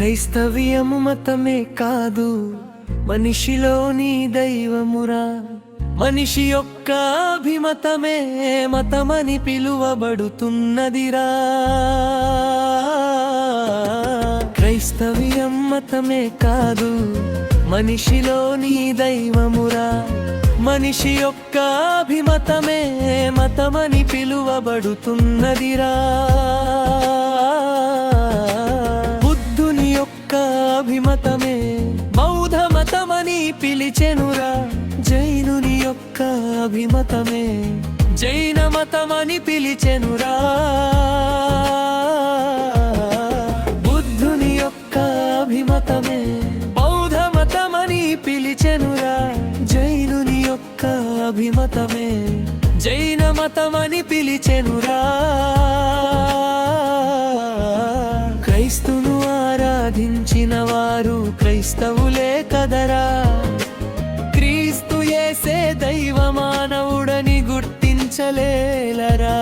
క్రైస్తవ్యము మతమే కాదు, మనిషిలోని దైవమురా. మనిషి యొక్క అభిమతమే మతమని పిలువబడుతున్నదిరా. క్రైస్తవ్యం మతమే కాదు, మనిషిలోని దైవమురా. మనిషి యొక్క అభిమతమే మతమని పిలువబడుతున్నదిరా. బుద్ధుని యొక్క అభిమతమే బౌద్ధ మతమని పిలిచెనురా. జైనుని యొక్క అభిమతమే జైన మతమని పిలిచెనురా. బుద్ధుని యొక్క అభిమతమే బౌద్ధ మతమని పిలిచెనురా. జైనుని యొక్క అభిమతమే జైన మతమని పిలిచెనురా. క్రైస్తును ఆరాధించిన వారు క్రైస్తవులే కదరా. క్రీస్తు యేసే దైవ మానవుడని గుర్తించలేలరా.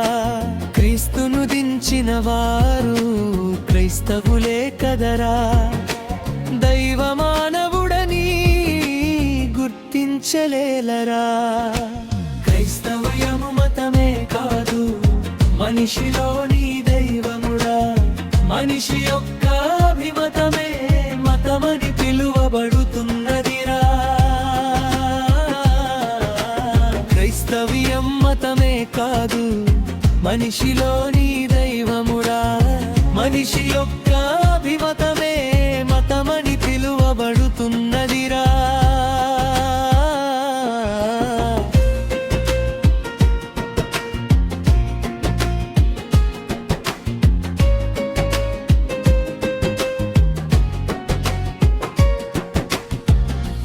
క్రీస్తును దించిన వారు క్రైస్తవులే కదరా. దైవ మానవుడని గుర్తించలేలరా. క్రైస్తవ్యము మతమే కాదు, మనిషిలోని దైవముడా. మనిషి యొక్క అభిమతమే మతమని పిలువబడుతున్నదిరా. క్రైస్తవ్యం మతమే కాదు, మనిషిలోని దైవమురా. మనిషి యొక్క అభిమతమే మతమని పిలువబడుతున్నదిరా.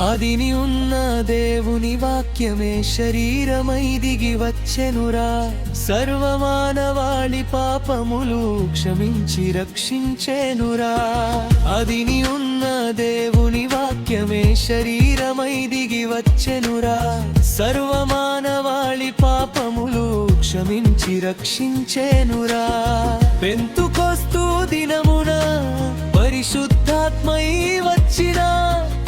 ఆదిని ఉన్న దేవుని వాక్యమే శరీరమై దిగి వచ్చెనురా. సర్వమానవాళి పాపములు క్షమించి రక్షించెనురా. ఆదిని ఉన్న దేవుని వాక్యమే శరీరమై దిగి వచ్చెనురా. సర్వమానవాళి పాపములు క్షమించి రక్షించెనురా. పెంతుకొస్తు దినమున పరిశుద్ధాత్మై వచ్చిన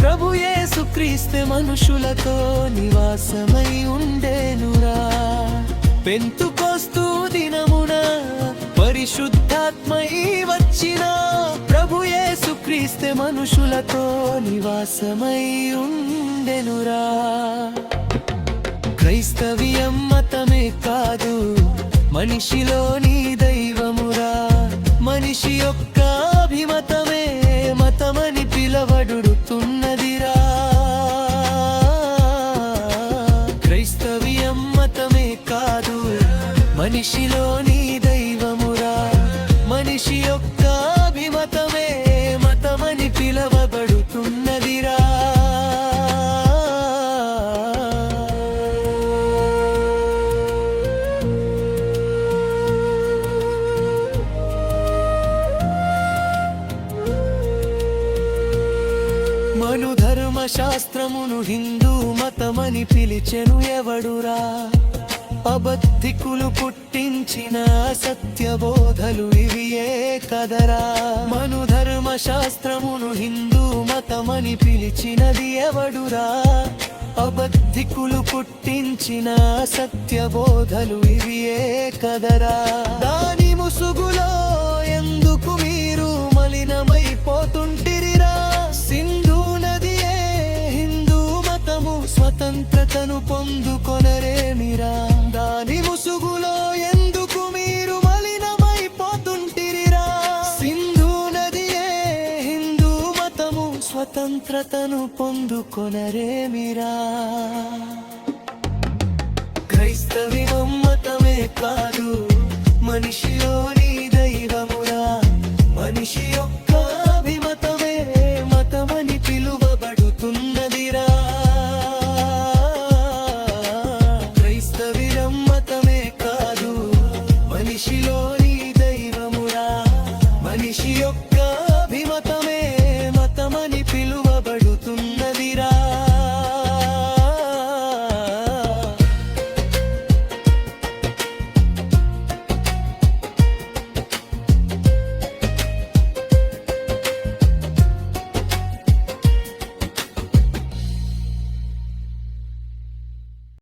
ప్రభు యేసు క్రీస్తు మనుషులతో నివాసమై ఉండేనురా. పెంతుకొస్తు దినమున పరిశుద్ధాత్మై వచ్చిన ప్రభు యేసు క్రీస్తు మనుషులతో నివాసమై ఉండెనురా. క్రైస్తవ్యం మతమే కాదు, మనిషిలోని దైవమురా. మనిషి యొక్క అభిమతమే మతమని పిలవబడుతున్నదిరా. క్రైస్తవ్యం మతమే కాదు, మనిషిలోని దైవమురా. మనిషి యొక్క అభిమతమే మతమని పిలవబడుతున్నదిరా. మను ధర్మశాస్త్రమును హిందూ మతమని పిలిచెను ఎవడురా. అబద్ధికులు పుట్టించిన సత్యబోధలు ఇవియే కదరా. మను ధర్మశాస్త్రమును హిందూ మతమని పిలిచినది ఎవడురా. అబద్ధికులు పుట్టించిన సత్యబోధలు ఇవియే కదరా. దాని ముసుగులో ఎందుకు మీరు మలినమైపోతుంటిరిరా. సింధు నదియే హిందూ మతము స్వతంత్రతను పొందుకొనరేమిరా. దాని ముసుగులో ఎందుకు మీరు మలినమైపోతుంటిరిరా. సింధు నదియే హిందూ మతము స్వతంత్రతను పొందుకొనరేమిరా. క్రైస్తవ్యం మతమే కాదు, మనిషిలోని దైవమురా. మనిషి యొక్క అభిమతమే మతమని పిలువబడుతున్నదిరా. క్రైస్తవ్యం మతమే కాదు, మనిషిలోని దైవమురా. మనిషి యొక్క